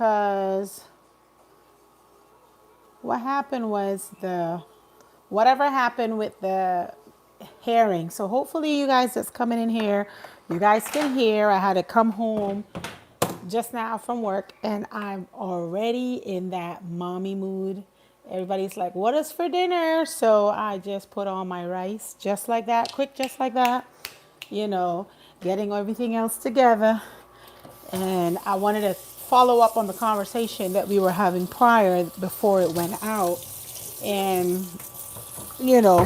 because what happened was the whatever happened with the herring. So hopefully you guys that's coming in here, you guys can hear. I had to come home just now from work and I'm already in that mommy mood. Everybody's like, what is for dinner? So I just put on my rice just like that, quick, just like that, you know, getting everything else together. And I wanted to follow up on the conversation that we were having prior before it went out. And, you know,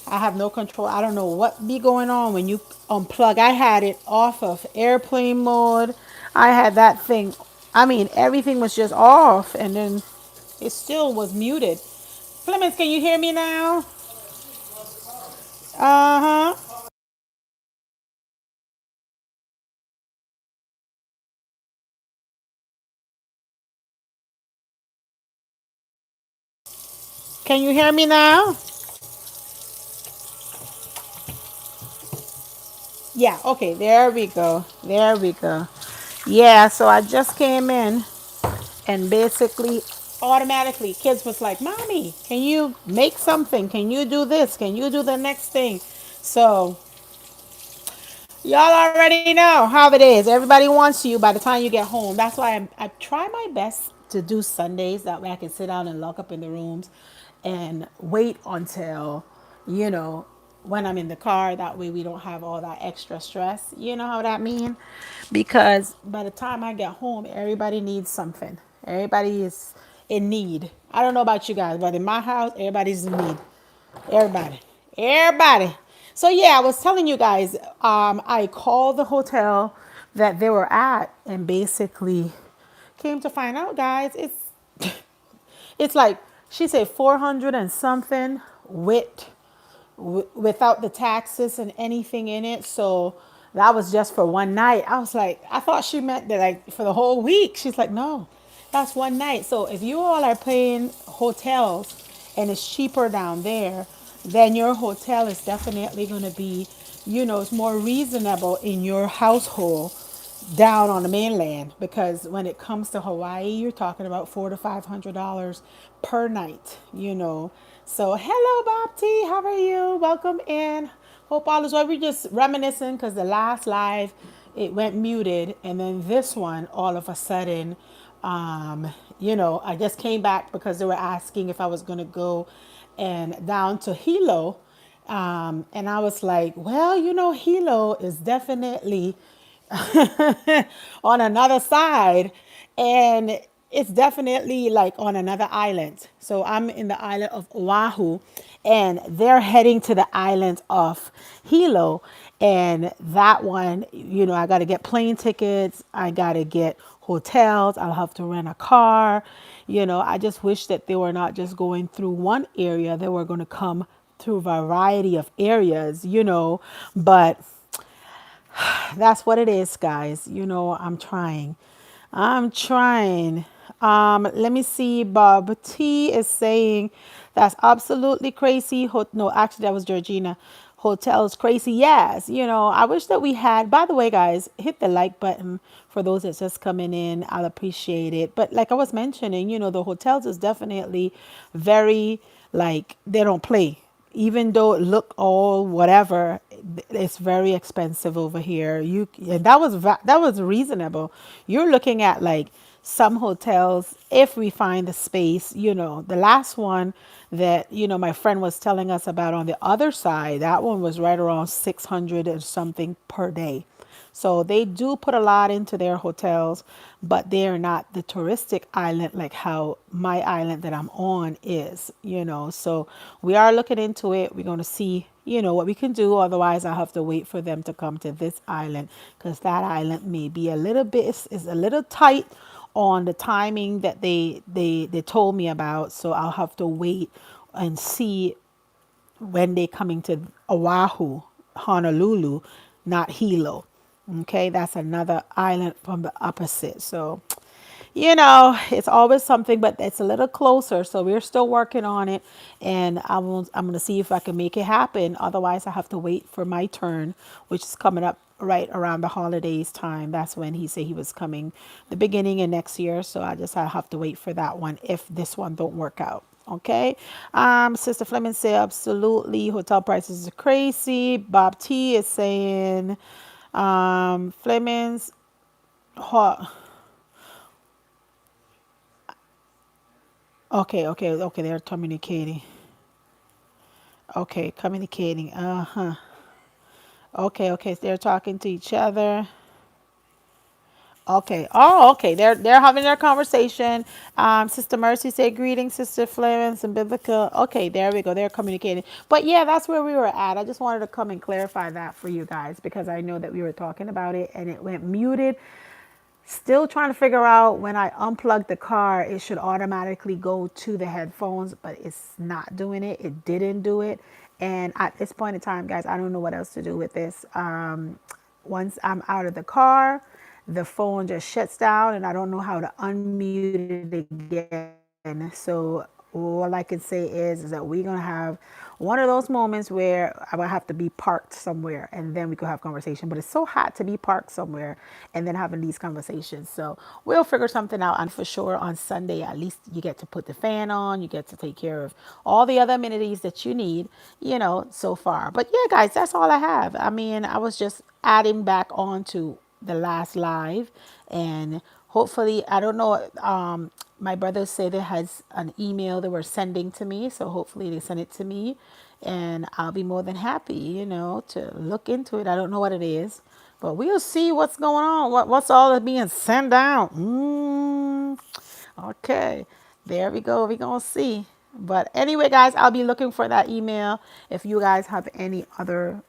I have no control. I don't know what be going on when you unplug. I had it off of airplane mode. I had that thing. I mean, everything was just off, and then it still was muted. Clemens, can you hear me now? Uh huh. Can you hear me now? Yeah. Okay. There we go. There we go. Yeah. So I just came in, and basically automatically kids was like, mommy, can you make something, can you do this, can you do the next thing? So y'all already know how it is. Everybody wants you by the time you get home. That's why I try my best to do Sundays. That way I can sit down and lock up in the rooms and wait until, you know, when I'm in the car. That way we don't have all that extra stress. You know how that mean? Because by the time I get home, everybody needs something. Everybody is in need. I don't know about you guys, but in my house, everybody's in need. Everybody. Everybody. So yeah, I was telling you guys, I called the hotel that they were at and basically came to find out, guys, it's like she said 400 and something without the taxes and anything in it. So that was just for one night. I was like, I thought she meant that like for the whole week. She's like, no, that's one night. So if you all are paying hotels and it's cheaper down there, then your hotel is definitely going to be, you know, it's more reasonable in your household down on the mainland, because when it comes to Hawaii, you're talking about $400 to $500 per night, you know. So hello Bobti, how are you? Welcome in. Hope all is well. We're just reminiscing because the last live it went muted, and then this one all of a sudden, you know, I just came back because they were asking if I was gonna go and down to Hilo. And I was like, well, you know, Hilo is definitely on another side, and it's definitely like on another island. So I'm in the island of Oahu and they're heading to the island of Hilo. And that one, you know, I got to get plane tickets, I got to get hotels, I'll have to rent a car. You know, I just wish that they were not just going through one area, they were going to come through a variety of areas, you know. But that's what it is, guys. You know, I'm trying. I'm trying. Let me see. Bob T is saying that's absolutely crazy. No, actually, that was Georgina. Hotels crazy. Yes. You know, I wish that we had. By the way, guys, hit the like button for those that's just coming in. I'll appreciate it. But like I was mentioning, you know, the hotels is definitely very like they don't play, even though it look all whatever, it's very expensive over here. You and that was reasonable. You're looking at like some hotels, if we find the space, you know, the last one that, you know, my friend was telling us about on the other side, that one was right around 600 or something per day. So they do put a lot into their hotels, but they're not the touristic island like how my island that I'm on is, you know. So we are looking into it. We're going to see, you know, what we can do. Otherwise, I have to wait for them to come to this island because that island may be a little bit, is a little tight on the timing that they told me about. So I'll have to wait and see when they coming to Oahu, Honolulu, not Hilo. Okay, that's another island from the opposite. So, you know, it's always something, but it's a little closer. So we're still working on it, and I'm gonna see if I can make it happen. Otherwise, I have to wait for my turn, which is coming up right around the holidays time. That's when he said he was coming the beginning of next year. So I have to wait for that one if this one don't work out. Okay. Sister Fleming said absolutely hotel prices are crazy. Bob T is saying Fleming's hot. Okay, they're communicating. Okay, communicating. Uh-huh. Okay, so they're talking to each other. Okay. Oh, okay. They're having their conversation. Sister Mercy said greetings, Sister Florence and Biblical. Okay, there we go. They're communicating. But yeah, that's where we were at. I just wanted to come and clarify that for you guys because I know that we were talking about it and it went muted. Still trying to figure out when I unplug the car, it should automatically go to the headphones, but it's not doing it. It didn't do it. And at this point in time, guys, I don't know what else to do with this. Once I'm out of the car, the phone just shuts down and I don't know how to unmute it again. So all I can say is that we're gonna have one of those moments where I will have to be parked somewhere and then we could have conversation. But it's so hot to be parked somewhere and then having these conversations. So we'll figure something out. And for sure on Sunday, at least you get to put the fan on, you get to take care of all the other amenities that you need, so far. But yeah, guys, that's all I have. I mean, I was just adding back on to the last live and hopefully I don't know my brothers say there has an email they were sending to me, so hopefully they send it to me and I'll be more than happy, to look into it. I don't know what it is, but we'll see what's going on. What's all that being sent out. Okay, there we go. We're gonna see. But anyway, guys, I'll be looking for that email. If you guys have any other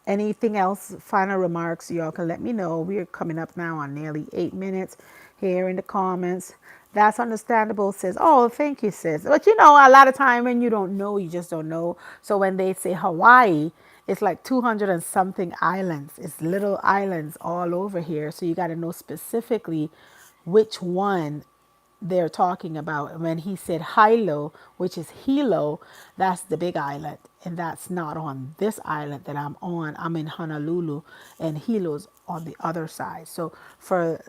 anything else, final remarks, y'all can let me know. We're coming up now on nearly 8 minutes here in the comments. That's understandable, says. Oh, thank you, sis. But a lot of time when you don't know, you just don't know. So when they say Hawaii, it's like 200 and something islands. It's little islands all over here. So you got to know specifically which one they're talking about. When he said Hilo, which is Hilo, that's the big island. And that's not on this island that I'm on. I'm in Honolulu and Hilo's on the other side. So for,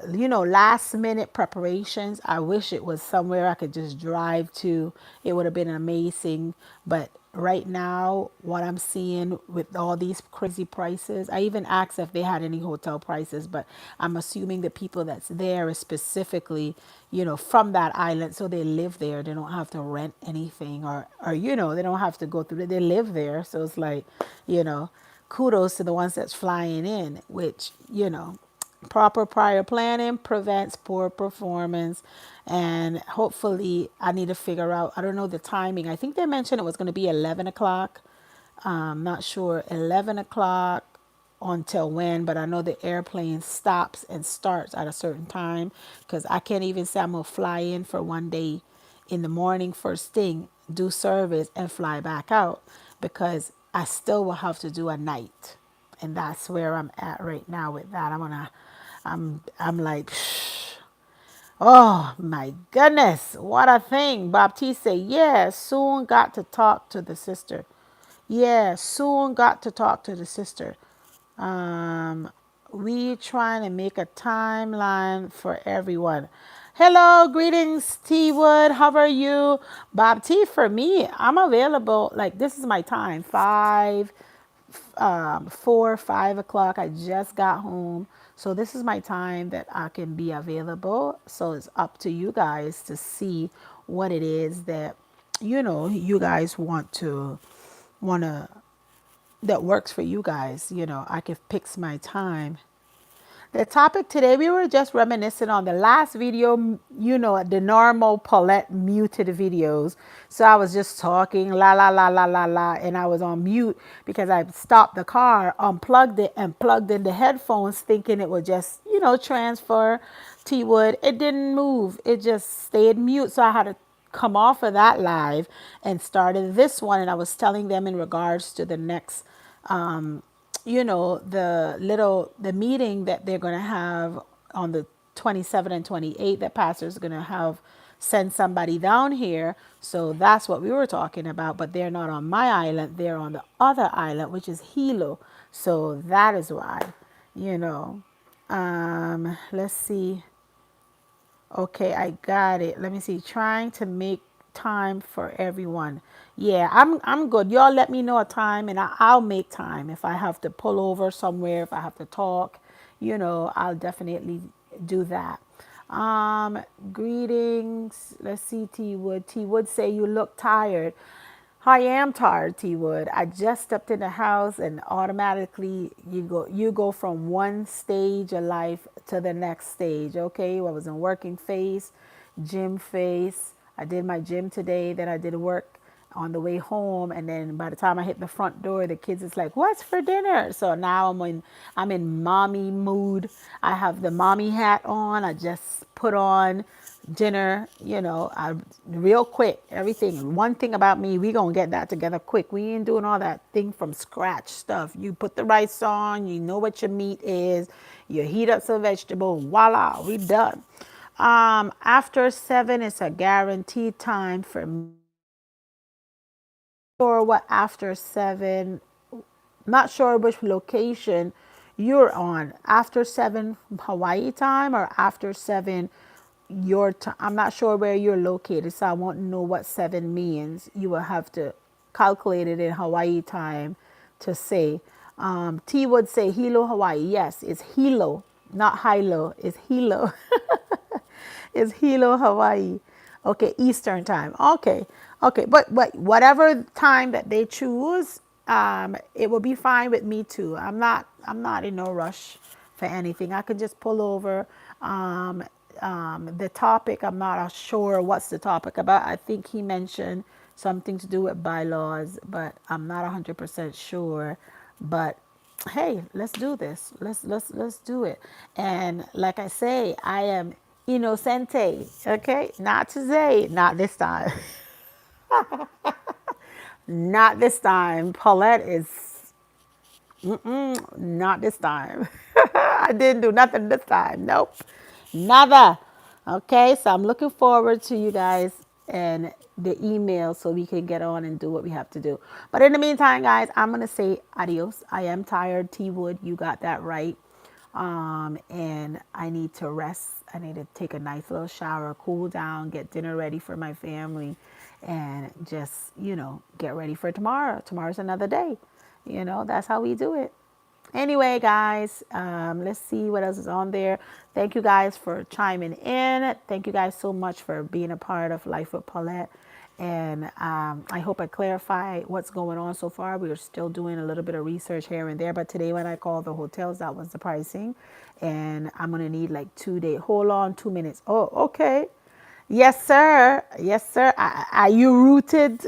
last minute preparations, I wish it was somewhere I could just drive to. It would have been amazing. But right now, what I'm seeing with all these crazy prices, I even asked if they had any hotel prices, but I'm assuming the people that's there is specifically, from that island. So they live there. They don't have to rent anything or they don't have to go through it. They live there. So it's like, kudos to the ones that's flying in, which, proper prior planning prevents poor performance. And hopefully I need to figure out, I don't know the timing. I think they mentioned it was going to be 11 o'clock. Not sure 11 o'clock until when, but I know the airplane stops and starts at a certain time because I can't even say I'm going to fly in for one day in the morning first thing, do service and fly back out because I still will have to do a night. And that's where I'm at right now with that. I'm like, oh my goodness, what a thing. Baptiste said, yeah, soon got to talk to the sister. Yeah, soon got to talk to the sister. Um, we trying to make a timeline for everyone. Hello, greetings, T Wood. How are you? Bob T, for me, I'm available. Like, this is my time. 5 o'clock. I just got home. So this is my time that I can be available. So it's up to you guys to see what it is that, you guys want to that works for you guys. I can fix my time. The topic today, we were just reminiscing on the last video, the normal Paulette muted videos. So I was just talking, la, la, la, la, la, la, and I was on mute because I stopped the car, unplugged it, and plugged in the headphones thinking it would just, transfer T Wood. It didn't move. It just stayed mute. So I had to come off of that live and started this one. And I was telling them in regards to the next the meeting that they're going to have on the 27th and 28th that pastor is going to have send somebody down here. So that's what we were talking about. But they're not on my island. They're on the other island, which is Hilo. So that is why, you know. Let's see. Okay, I got it. Let me see. Trying to make time for everyone. Yeah, I'm good. Y'all let me know a time and I'll make time. If I have to pull over somewhere, if I have to talk, I'll definitely do that. Greetings. Let's see, T Wood. T Wood say you look tired. I am tired, T Wood. I just stepped in the house and automatically you go from one stage of life to the next stage. Okay. I was in working phase, gym phase. I did my gym today, then I did work on the way home, and then by the time I hit the front door, the kids is like, "What's for dinner?" So now I'm in mommy mood. I have the mommy hat on. I just put on dinner, real quick. Everything. One thing about me, we gonna get that together quick. We ain't doing all that thing from scratch stuff. You put the rice on. You know what your meat is. You heat up some vegetable. Voila, we done. After 7, it's a guaranteed time for me. Or what after 7? Not sure which location you're on. After 7 Hawaii time or after 7 your time. I'm not sure where you're located, so I won't know what 7 means. You will have to calculate it in Hawaii time to say. T would say Hilo, Hawaii. Yes, it's Hilo, not Hilo. It's Hilo. It's Hilo, Hawaii. Okay, Eastern time. Okay, okay, but whatever time that they choose, it will be fine with me too. I'm not in no rush for anything. I could just pull over. The topic, I'm not sure what's the topic about. I think he mentioned something to do with bylaws, but I'm not 100% sure. But hey, let's do this. Let's do it. And like I say, I am innocente. Okay, not today, not this time, not this time. Paulette is not this time. I didn't do nothing this time. Nope, nada. Okay, so I'm looking forward to you guys and the email so we can get on and do what we have to do. But in the meantime, guys, I'm going to say adios. I am tired, T Wood. You got that right. And I need to rest. I need to take a nice little shower, cool down, get dinner ready for my family, and just, get ready for tomorrow. Tomorrow's another day. That's how we do it. Anyway, guys, let's see what else is on there. Thank you guys for chiming in. Thank you guys so much for being a part of Life with Paulette. And I hope I clarify what's going on so far. We are still doing a little bit of research here and there. But today, when I called the hotels, that was the pricing. And I'm going to need like 2 days. Hold on 2 minutes. Oh, okay. Yes, sir. Yes, sir. Are you rooted?